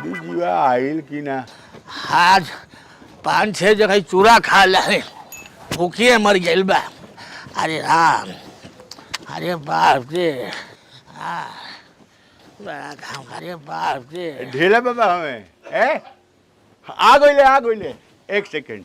पंडित जी आइल की ना। आज 5-6 जगह चूरा खा ले भूखिए मर गइल बा। अरे राम, अरे बाप रे, बड़ा काम, अरे बाप रे। ढेला बाबा हमें आ गइले 1 सेकंड।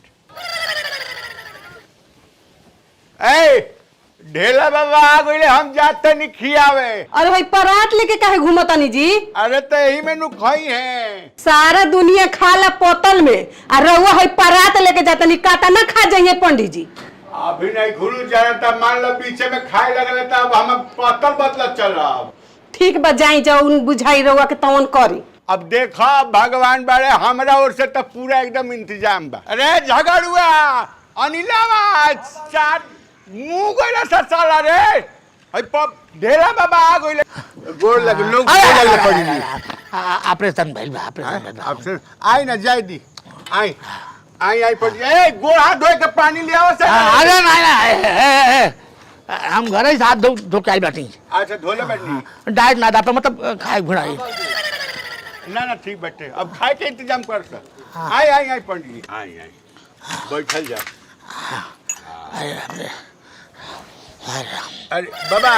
ढेला बाबा आ गइले, हम जाते नहीं खियावे। अरे भाई परात लेके काहे घूमतानी जी? अरे तो यही मेनू खाई है। सारा दुनिया खाला पोतल में, और रउआ है परात लेके जातनी, काटा ना खा जाइए पंडित जी। अभी नहीं घुलू जाना था, मान लो पीछे में खाए लगले था, अब हम पतल बदला चल रहा। ठीक बा, जाई जाओ बुझाई रउआ के तवन करी। अब देखो भगवान बड़े, हमरा ओर से तो पूरा एकदम इंतजाम बा। अरे झगड़ुआ अनिलावा चार मुंह गइला साला रे। हई पप ढेला बाबा आ गइले, गोड़ लग लोग गोड़ लग पड़ी। ऑपरेशन भइल बा, ऑपरेशन भइल बा। अब आई ना जाई दी, आई पड़ी। ए गोड़ हाथ धोए के पानी ले आओ से। अरे नहीं, हम घर ही हाथ धो के आई बैठी। अच्छा धोले बैठी, डाइट ना दापे मतलब खाए घुड़ाई ना ठीक बैठे। अब खाए के इंतजाम कर सक। आई पंडित जी, आई बैठल जा। अरे बाबा,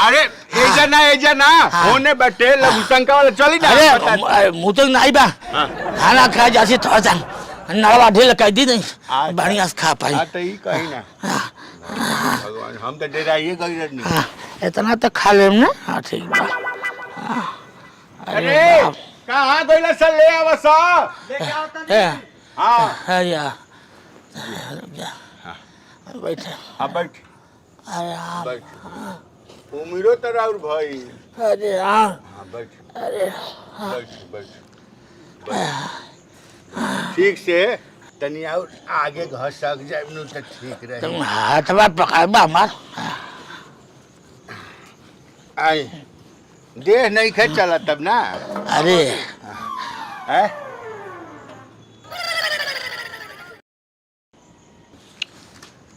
अरे एजा ना होने बैठे लघुशंका वाला चली ना। अरे मुँह तो नहीं बा, खाना खाए जासी थोड़ा सा नड़वा ढील कह दी नहीं, बढ़िया से खा पाई। तो ही कही ना भगवान, हम तो डेरा ये गई नहीं। इतना तो खा लेम ना। हाँ ठीक बा। अरे कहाँ गइला से ले आवा सा लेके आवता नहीं। हां या बैठ। हां बैठ। अरे हाँ बैठ, उमिरो तो राउर भाई। अरे हाँ बैठ। अरे बैठ। ठीक से तनी और आगे घसक जाए नु तो ठीक रहे। तुम हाथ बार पकड़बा हमार। आई देह नहीं खे चला तब ना। अरे है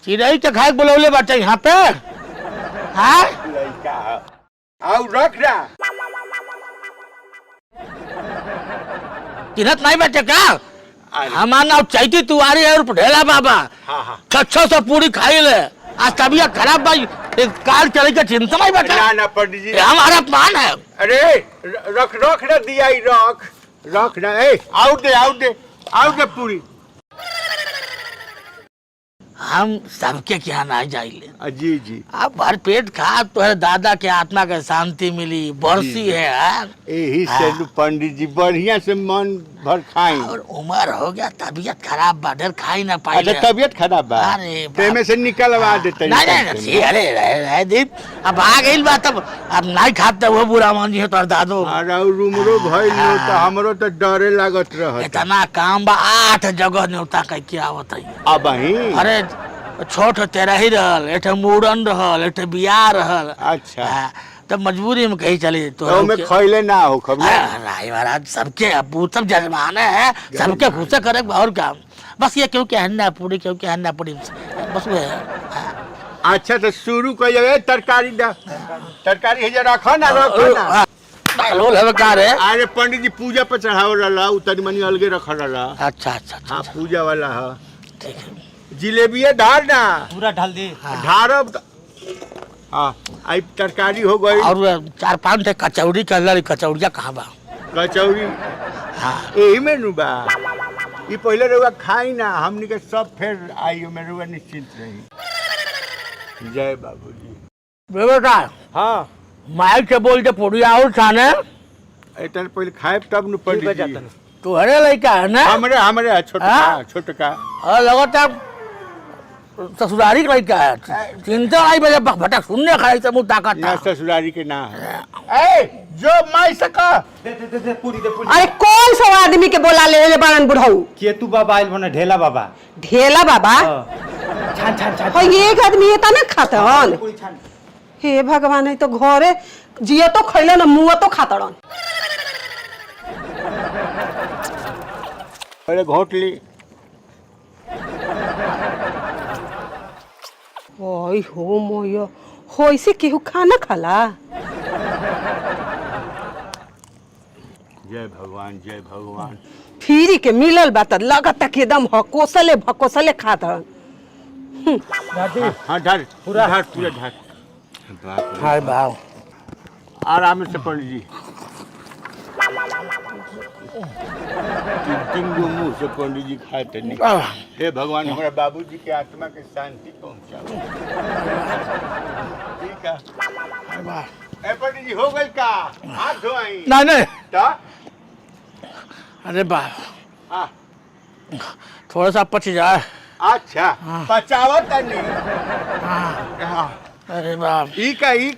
चिड़ै के खाए बोलौले बाटे यहाँ पे। हाँ लड़का आओ रख रहा। चिन्हत नहीं बैठे क्या? हमारा नाम चैती तुआरी है और ढेला बाबा। हाँ 600 पूरी खाई ले। आज तबीयत खराब भाई, काल चले के चिंता नहीं बैठा। ना पंडित जी, हमारा अपमान है। अरे रख ना दिया ही रख ना। आउट दे पूरी। हम सबके यहाँ ना जाइले। जी अब भर पेट खा तो है, दादा के आत्मा के शांति मिली, बरसी है यही से पंडित जी बढ़िया से मन भर खाई। और उम्र हो गया, तबीयत खराब बा, ढेर खाई ना पाई। अच्छा तबीयत खराब बा, अरे तेमे से निकलवा देते। नहीं अरे रह दीप, अब आ गई बा तब अब नहीं खाते वो बुरा मान जी तो दादो। अरे रूमरो भइल नो तो हमरो तो डरे लागत रहत। इतना काम बा, 8 जगह न्योता कह के आवत है। अब ही अरे छोट तेरा ही रहल, एक मूड़न रहल, एक बियाह रहल। अच्छा तब मजबूरी में कहीं चले तो में खइले ना हो खबर। राय महाराज सबके अबू सब जजमाने हैं, सबके खुशे करे और काम। बस ये क्यों कहना पूरी, क्यों कहना पूरी, बस वो है। अच्छा तो शुरू कर जाए। तरकारी है जरा रखो ना। लोल है का रे? अरे पंडित जी पूजा पर चढ़ाव रहा, उतनी मनी अलगे रखा रहा। अच्छा हाँ पूजा वाला है। ठीक है, जिलेबिया डाल ना, पूरा ढाल दे। ढारब। हाँ आई तरकारी हो गई। और 4-5 कचौड़ी कर, कचौड़िया कहाँ बा? कचौड़ी हाँ यही में नु बा। ये पहले रुआ खाई ना, हमनी के सब फिर आई में रुआ निश्चिंत रही। जय बाबूजी। बेटा हाँ माइक से बोल के पुड़िया और खाने इतना पहले खाए तब नु पंडित जी। तू हरे लड़का है ना? हमरे छोटका और लगता ससुरारी का लड़का है। चिंता आई बजे भटक सुनने खाई से मुँह ताकत ना ससुरारी के ना है। जो माई सका दे पूरी दे पूरी। अरे कौन सा आदमी के बोला ले बारन बुढ़ऊ? केतु बाबा आइल बने, ढेला बाबा। ढेला बाबा? छान और एक आदमी ये ना खाता हन। हे भगवान, है तो घरे जिया तो खैले ना, मुँह तो खातड़न। पहले घोट ली। ओय हो मोयो, हो ऐसे केहू खाना खाला? जय भगवान जय भगवान। फिरी के मिलल बा त लगता कि एकदम हकोसले भकोसले खात हन। दादी हाँ धर पूरा। धर पूरा धर। बाप रे। हाय बाप आराम से पंडित जी। तीन गो मुंह से पंडित जी खाते नहीं। हे भगवान हमारे बाबूजी के आत्मा के शांति पहुंचाओ। ठीक है। हाय बाप। ए पंडित जी हो गई का? हाथ धोई। नहीं तो अरे बाप हाँ थोड़ा सा पच जाए। अच्छा पचावत नहीं। हाँ अरे बाप ई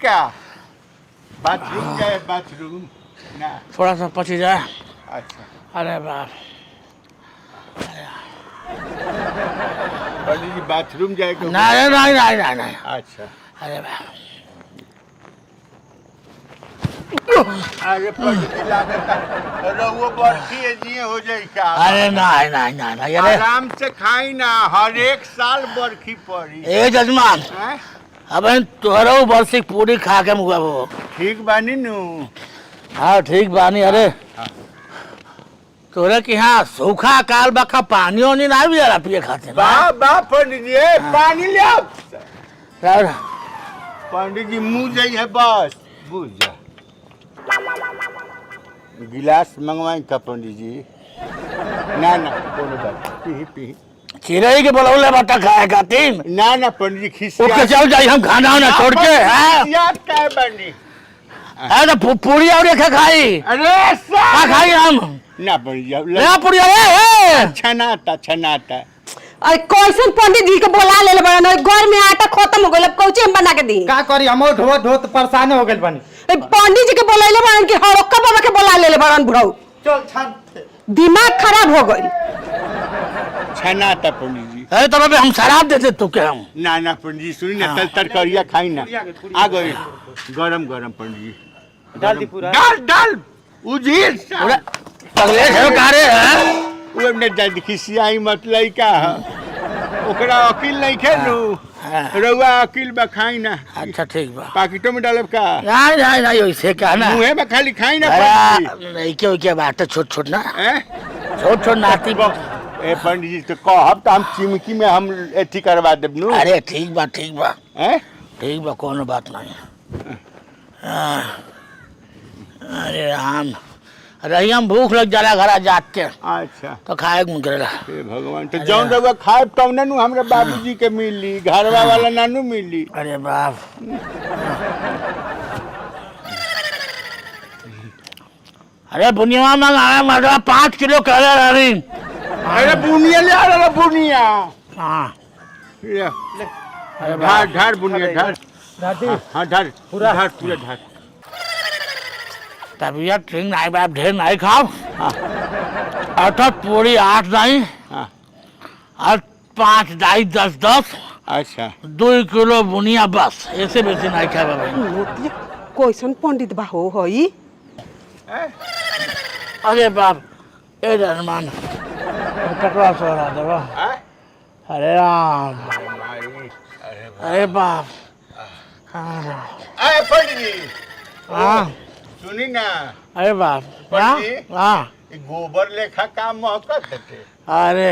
का बाथरूम जाए बाथरूम ना। थोड़ा सा पच जाए। अच्छा अरे बाप पंडित जी बाथरूम जाए को नहीं। अच्छा अरे बाप अरे पंडित जी लागत रहुओ बर्फी है जी हो जाए का? अरे नहीं अरे आराम से खाई ना, हर एक साल बर्फी पड़ी। ए जजमान हैं? अब तोहरो बरसी पूरी खा के मुआ वो। ठीक बानी नु। हाँ ठीक बानी। अरे तोरे के यहाँ सूखा काल बखा पानियों नहीं ना भी जरा पिए खाते ना। बा पंडित जी पानी ले आओ। राव- पंडित जी मुँह जाई है बस बुझ जा। गिलास मंगवाई का पंडित जी? ना कोनो बात पी चिड़ै के बोलौले बता खाए खातिर। ना पंडित जी उठ के चल जाई हम खाना वाना छोड़ के। हाँ याद काय बनी? अरे तो पूरी और एक खाई। अरे क्या खाई हम? ना पंडित जी ले पूरी है। छनाता अरे कैसन पंडित जी के बोला ले बड़न घर में आटा खत्म हो गइल अब कौचे हम बना के दी। का करी हम धो परेशान हो गइल बानी। पंडित जी के बोलैले बड़न कि हड़क्का बाबा के बोला ले बड़न बुढ़ऊ। चल छान दिमाग खराब हो गइल। छनाता पंडित जी। अरे तब हम शराब देते तो क्या हम? ना पंडित जी सुनी ना तरकरिया खाई ना। आ गई गरम पंडित जी। डाल दी पूरा। डाल उजीर पूरा पगले है का रे? हैं? वो ने जल्दी खिसियाई मत लई का ओकरा अकील नहीं खेलू। रउआ अकील बा खाई ना। अच्छा ठीक बा। पाकिटों में डालब का? नहीं वैसे क्या ना। मुँहे में खाली खाई ना पंडित जी। अरे नहीं क्या बात है छोट ना। हैं? छोट नाती बा। ए पंडित जी तो कहब तो हम चिमकी में हम एथी करवा देब नु। अरे ठीक बा हैं? ठीक बा कोनो बात नहीं। अरे राम रही हम भूख लग जाला घरा जात के अच्छा तो खाए के मन करेला। हे भगवान तो जौन रउआ खाए तौने नु हमरा बाबूजी के मिली, घरवा वाला नानू मिली। अरे बाप अरे बुनिया मंगाया मर्दवा 5 किलो करे रही। अरे बुनिया ले आ रहा बुनिया। हाँ ले अरे ढार बुनिया ढार। दादी हाँ ढार पूरा ढार। तबीयत ठीक नहीं बाप ढेर नहीं खाओ। अर्थात पूरी 8 नहीं हाँ और 5 दाई 10 अच्छा 2 किलो बुनिया बस ऐसे बेसी नहीं खाए बाबा। मोती कैसन पंडित बा हो हई। अरे बाप ए जजमान टकरा सोरा देवा। अरे राम अरे बाप। अरे पंडित जी हाँ सुनी ना। अरे बाप पंडित हाँ जी गोबर लेखा काम महकत थे। अरे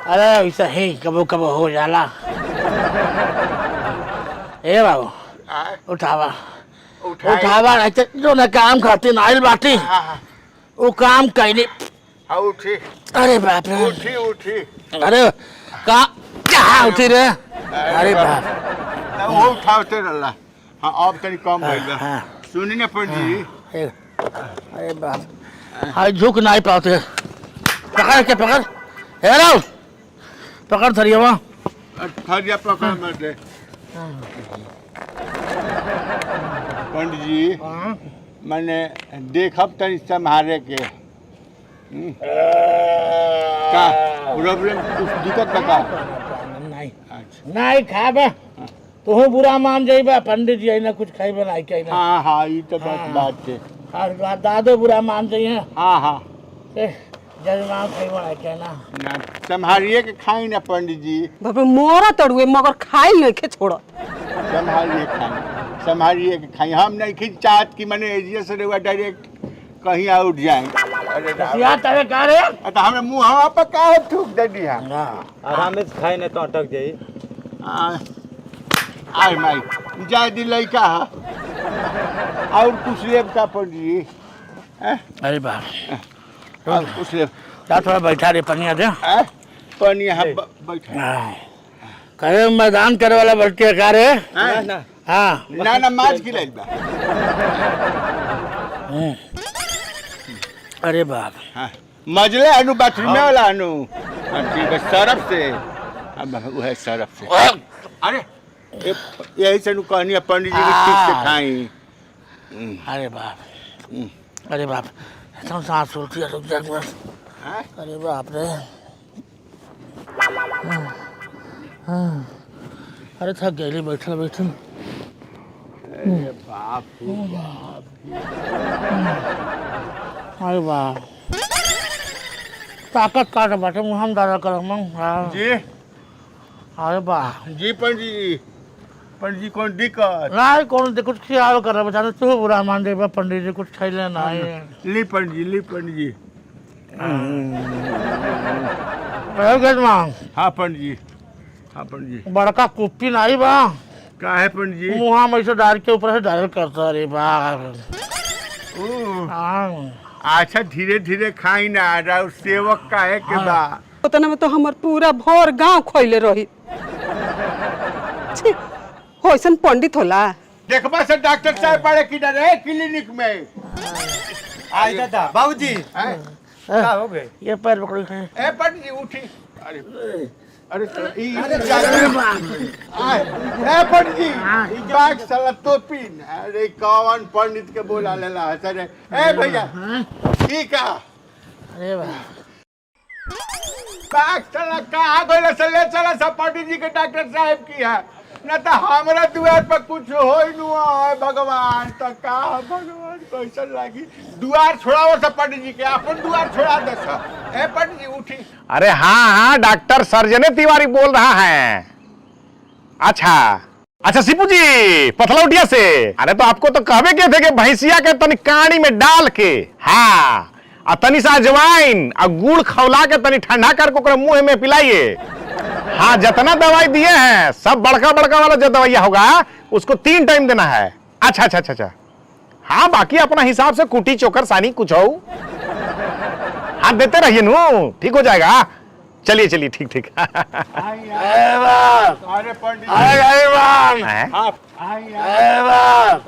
अरे ऐसा ही कबो हो जाला। ए बाबू उठावा नहीं तो जो न काम खाती नाइल बाटी वो काम कैली। उठी अरे बाप रे उठी अरे कहाँ उठी रे? अरे बाप वो उठाते रहला। हाँ अब तनी कम भइल बा। हाँ। सुनी ना पंडित जी अरे बाप हाँ झुक नहीं पाते। पकड़ हेलो पकड़ थरिया वहाँ फरिया पकड़ मत दे पंडित जी। मैंने देखब तनी संभारे के का प्रॉब्लम कुछ दिक्कत बता। नहीं अच्छा नहीं खाबे तू बुरा मान जाइबा। पंडित जी ना कुछ खाइबे नहीं कहीं। हाँ ये तो बात है। और दादो बुरा मान जाइए। हाँ जजमान खाइबे नहीं कहना ना संभारिए के खाई ना पंडित जी। बाबा मोरा तड़ुए मगर खाई नहीं के छोड़। संभारिए के खाई हम नहीं खी चाहत कि मैंने एजिया से रेवा डायरेक्ट कहीं और जाए। अरे राम। या तवे का रे तो हमें मुँह हवा पर काहे थूक दे दिया। आराम से खाए नहीं तो अटक जाई। आय माई जाए दी लड़का और कुछ लेब का पड़ी। अरे बाप और कुछ लेब जा थोड़ा बैठा रे पनिया दे पानी यहाँ बैठा। कहे मैदान करे वाला बैठे का रे ना हाँ ना माछ गिराइल बा। अरे बाप हाँ मजले अनु बाथरूम में वाला अनु। ठीक है सरफ से। अब वह सरफ से। अरे यही से कहनी पंडित जी की ठीक से खाई। अरे बाप एकदम सांस उल्टी रुक जा बस। अरे बाप रे अरे थक गई बैठल बैठल। अरे बाप अरे बाप ताकत काट बाटे मुँह हम दादा कर जी। अरे बाप जी पंडित जी कौन दिक्कत। नहीं कौन दे कुछ ख्याल कर बेचारे तू बुरा मान दे पंडित जी कुछ खैले नहीं। ली पंडित जी। हाँ पंडित जी। बड़का कुप्पी नहीं बा का है पंडित जी। मुँह में ऐसे डाल के ऊपर से डायल करता रे बाप। अच्छा धीरे धीरे खाई ना और सेवक का है के बा। उतना में तो हमर पूरा भोर गांव खोइले रही। छी, होइसन पंडित होला। देखबा से डॉक्टर साहब पड़े कि ना रे क्लिनिक में। आई दादा बाबूजी हैं? क्या हो गए? ये पैर पकड़ के ए पंडित जी उठी। अरे अरे पंडित जी बाग साला टोपी। अरे कौन पंडित के बोला लेला है सर। ए भैया ठीक है। अरे बाप बाग साला कहाँ गइल से ले चला सब पंडित जी के डॉक्टर साहब की है न तो हमारा द्वार पर कुछ हो ही नहीं। भगवान तो का भगवान कैसा लगी द्वार छोड़ाओ सब पंडित जी के अपन द्वार छोड़ा दे सब। ए पंडित जी उठी। अरे हाँ डॉक्टर सर्जने तिवारी बोल रहा है। अच्छा सिपू जी पथलौटिया से। अरे तो आपको तो कहवे के थे कि भैंसिया के तनी कानी में डाल के हाँ तनी सा अजवाइन और गुड़ खौला के तनी ठंडा करके मुंह में पिलाइए। हाँ जितना दवाई दिए हैं सब बड़का वाला जो दवाइया होगा उसको 3 टाइम देना है। अच्छा हाँ बाकी अपना हिसाब से कुटी चोकर सानी कुछ हो हाँ देते रहिए नू ठीक हो जाएगा। चलिए ठीक। अरे पंडित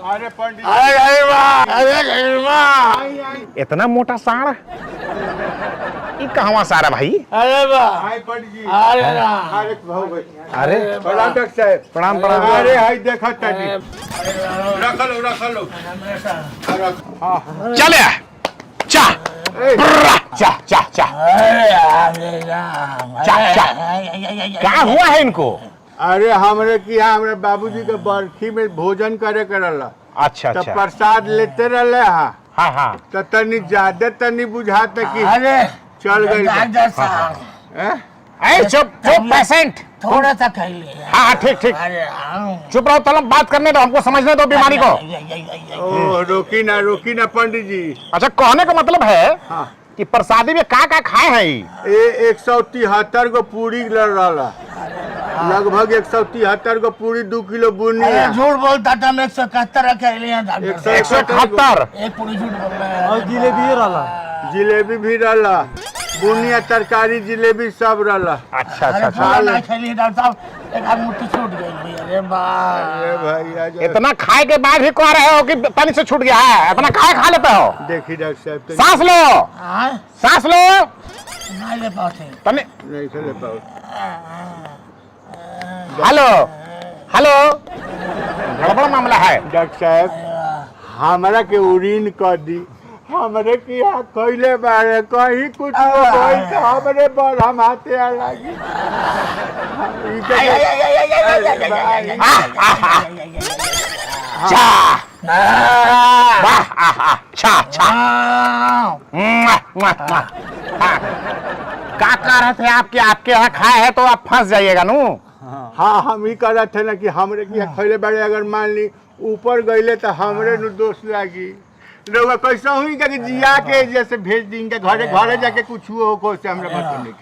अरे पंडित इतना मोटा साड़ ये कहवा सारा भाई। अरे बाप हाय पंडित जी। अरे अरे प्रणाम डॉक्टर साहब। प्रणाम अरे हाय देखा तनी रख लो चले चाह क्या हुआ है इनको। अरे हमरे की यहाँ हमरे बाबूजी के बरखी में भोजन करे करला। अच्छा तो प्रसाद लेते रहले हाँ तो तनी ज्यादा तनी बुझाते कि अरे चल गई। चुप पेशेंट थोड़ा सा खा लिया। हाँ ठीक चुप रहो तलब बात करने दो हमको समझने दो बीमारी को। ओ रोकी ना पंडित जी। अच्छा कहने का मतलब है हाँ। कि प्रसादी में का खाए हैं। 173 को पूरी लड़ रहा लगभग 173 को पूरी 2 किलो बुनिया। झूठ बोलता था मैं 171 खा लिया। 171 एक पूरी झूठ बोल रहा है। और जिलेबी भी रहा बुनिया तरकारी जिलेबी सब रहा। अच्छा खा लिया डॉक्टर साहब एक आध मुट्ठी छूट गई। अरे भैया इतना खाए के बाद भी कह रहे हो कि तनी से छूट गया है। इतना खा लेते हो। देखिए डॉक्टर साहब सांस लो नहीं ले पाते तने नहीं ले पाओ। हेलो गड़बड़ मामला है। डॉक्टर साहब हमारा के उरीन कर दी हमरे की कैले बारे कहीं कुछ हमरे बड़ हम हाथे आ लगी। क्या कह रहे थे आपके यहाँ खाए है तो आप फंस जाइएगा नू। हाँ हम ही कह रहे थे ना कि हमरे की खैले बारे अगर मान ली ऊपर गईले तो हमरे नु दोष लागी रउआ कैसा हुई कि जिया के जैसे भेज देंगे घरे घरे जाके कुछ हो को से हमरा पता नहीं।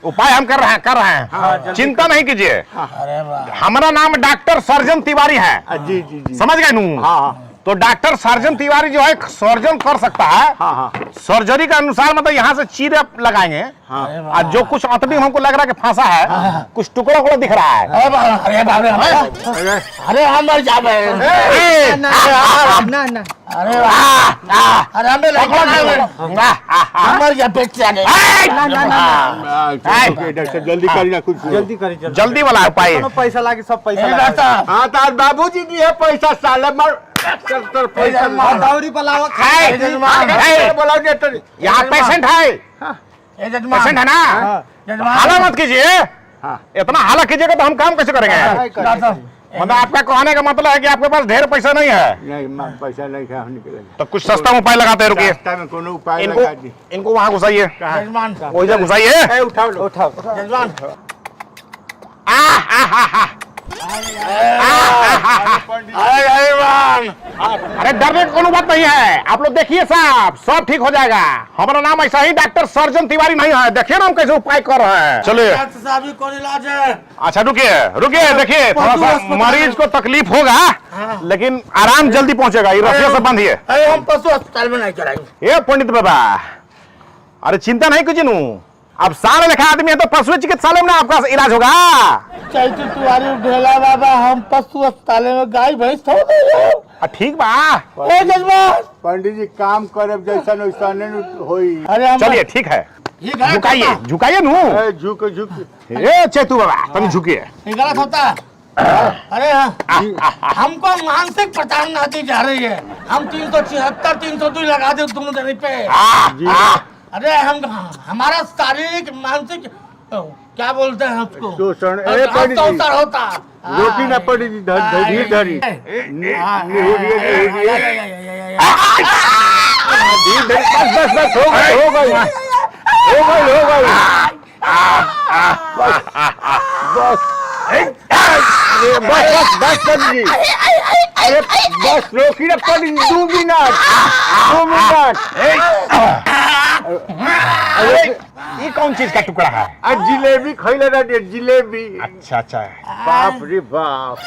उपाय हम कर रहे हैं चिंता नहीं कीजिए। अरे वाह हमारा नाम डॉक्टर सर्जन तिवारी है। जी जी जी समझ गए नू? हाँ तो डॉक्टर सर्जन तिवारी जो है सर्जन कर सकता है। हाँ सर्जरी के अनुसार मतलब यहाँ से चीरे लगाएंगे। और जो कुछ अंतड़ी हमको लग रहा है कि फंसा है, कुछ टुकड़ा उकड़ा दिख रहा है। अरे बाप रे, अरे हम मर जाबे। ना ना अरे वाह, अरे हमें हम मर जा पेट से डॉक्टर जल्दी करिए कुछ जल्दी करी जल्दी वाला उपाय। कोनो पैसा लागे सब पैसा लागे। हाँ तार बाबूजी दिए पैसा साले मर पैसा दौरी पलावा बोलाओ डॉक्टर यहाँ पेशेंट है, पेशेंट है ना? हाला मत कीजिए। इतना हाला कीजिएगा तो हम काम कैसे करेंगे? मतलब आपका कहने का मतलब है कि आपके पास ढेर पैसा नहीं है। नहीं पैसा नहीं है निकले तो कुछ सस्ता उपाय लगाते हैं। रुकिए, रास्ता में कोनो उपाय लगा दी। इनको वहां घुसाइए, वही जगह घुसाइए। उठाओ उठाओ अरे डरने की कोनो बात नहीं है। आप लोग देखिए साहब, सब ठीक हो जाएगा। हमारा नाम ऐसा ही डॉक्टर सर्जन तिवारी नहीं है। देखिए ना हम कैसे उपाय कर रहे हैं। चलिए कौन इलाज है? अच्छा रुकिए रुकिए, देखिए थोड़ा सा मरीज को तकलीफ होगा लेकिन आराम जल्दी पहुंचेगा। ये रस्सियों से बंधिए। अरे हम पशु अस्पताल में नहीं कराएंगे। ये पंडित बाबा, अरे चिंता नहीं कीजिए नू। अब सारे लिखा आदमी है तो पशु चिकित्सालय में आपका इलाज होगा। चैतू तिवारी ढेला बाबा, हम पशु अस्पताल में गाय भैंस थोड़ दे। ठीक बा। ए जजमान, पंडित जी काम करब जैसा वैसा होई। अरे हम चलिए ठीक है, झुकाइए झुकाइए नू। झुक झुक ए चेतू बाबा तनी झुकिए। ये गलत होता है। अरे हमको मानसिक प्रताड़ना जा रही है। हम 376 302 लगा दे दोनों जने पे। अरे हम हमारा शारीरिक मानसिक क्या बोलते हैं उसको शोषण अत्याचार होता। रोटी न पड़ी धीरे धरी बस बस हो गई हो गई हो गई हो गई बस बस बस बस जी। अरे बस रोकी न पड़ी 2 मिनट 2 मिनट। ये कौन चीज का टुकड़ा है? जिलेबी खैले ना जिलेबी। अच्छा अच्छा, बाप रे बाप,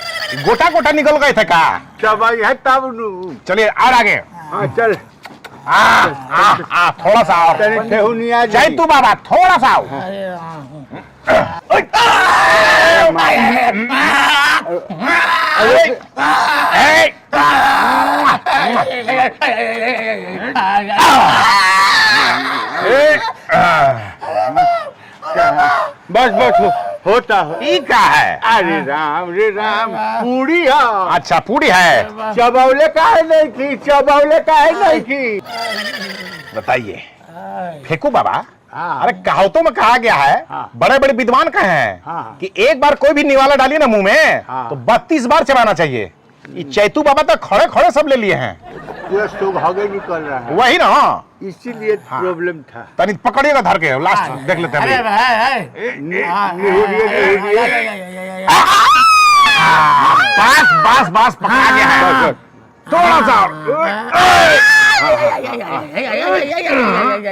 गोटा गोटा निकल गए थे का? दवाई है तब नू। चलिए और आगे। हाँ चल थोड़ा सा और। ठेहुनिया जय तू बाबा थोड़ा सा और। बस बस होता है। ये क्या है? अरे राम पूरी है। अच्छा पूरी है। चबौले का है नहीं की, चबौले का है नहीं की। बताइए फेंकू बाबा। अरे कहावतों में कहा गया है, बड़े बड़े विद्वान कहे हैं कि एक बार कोई भी निवाला डालिए ना मुंह में तो 32 बार चबाना चाहिए। ये चैतू बाबा तो खड़े खड़े सब ले लिए हैं। पूरा सुबह निकल रहा है, वही ना, इसीलिए प्रॉब्लम था। तनी पकड़िएगा धर के, लास्ट देख लेते हैं। बस बस बस पकड़ा गया है। थोड़ा सा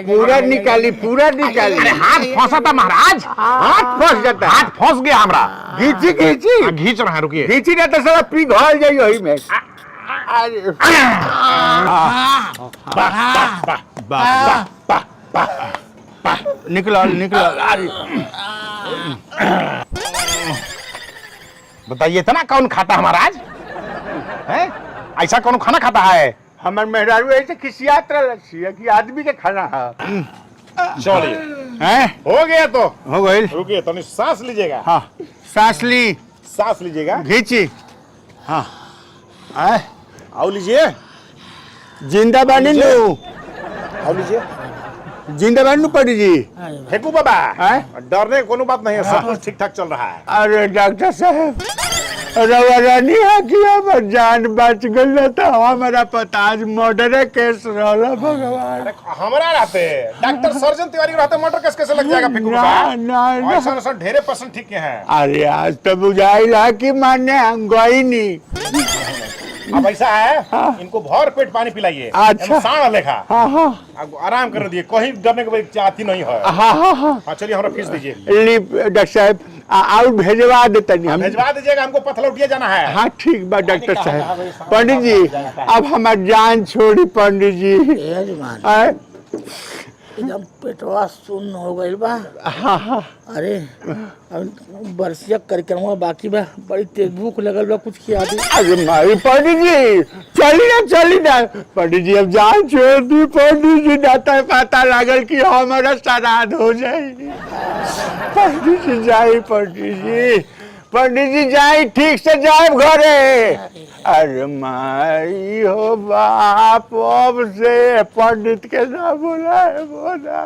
पूरा निकाली पूरा निकाली। अरे हाथ फंसा था महाराज, हाथ फंस जाता है। हाथ फंस गया हमारा। घींची घींची घींच रहे हैं, रुकिए। घींची ना तो सारा पिघल जाइए वही में। अरे निकला निकला। बताइए इतना कौन खाता है महाराज? हैं? ऐसा कौन खाना खाता है? हमार मेहरारू ऐसे खिसियात रहा कि आदमी के खाना है। चलिए हैं? हो गया तो हो गई। रुकिए तो सांस लीजिएगा। हाँ सांस ली, सांस लीजिएगा। घींची। हाँ आए आओ लीजिए, जिंदा बानी नु, आओ लीजिए। जिंदा बानी नु पड़ी जी। फेंकू बाबा, हैं? डरने की कोनो बात नहीं है, सब कुछ ठीक ठाक चल रहा है। अरे डॉक्टर साहब रवा रानी है कि हमर जान बच गल न था। हमारा पता आज मर्डर केस रहला भगवान। अरे हमारा रहते डॉक्टर सर्जन तिवारी रहते मर्डर केस कैसे लग जाएगा फेंकू ना बाबा? ना ऐसा ऐसा ढेरे पर्सन ठीक है। अरे आज तो बुझाइल है कि माने हम गई नहीं। अब ऐसा है इनको भर पेट पानी पिलाइए। अच्छा। एकदम साँढ़ लेखा। हाँ हाँ अब आराम कर दिए, कहीं डरने की चाहती नहीं है। हाँ हाँ हाँ हाँ चलिए हमरा फीस दीजिए। ली डॉक्टर साहब और भेजवा देते नहीं हम। भिजवा दीजिएगा, हमको पथलौटिया जाना है। हाँ ठीक बा डॉक्टर साहब। पंडित जी अब हमार जान छोड़ी पंडित जी। ए जवान आय, एकदम पेटवा सुन्न हो गइल बा। हाँ हाँ अरे अब बरसिया कार्यक्रम बाकी बा, बड़ी तेज भूख लगल बा, कुछ खिया दी। अरे मारी पंडित जी चली ना पंडित जी अब जान छोड़ दी पंडित जी। ना पता लागल कि हमारा श्राद्ध हो जाएगी। पंडित जी जाए पंडित जी जाए ठीक से जाए घरे। अरे माई हो बाप अब से पंडित के ना बोला है बोला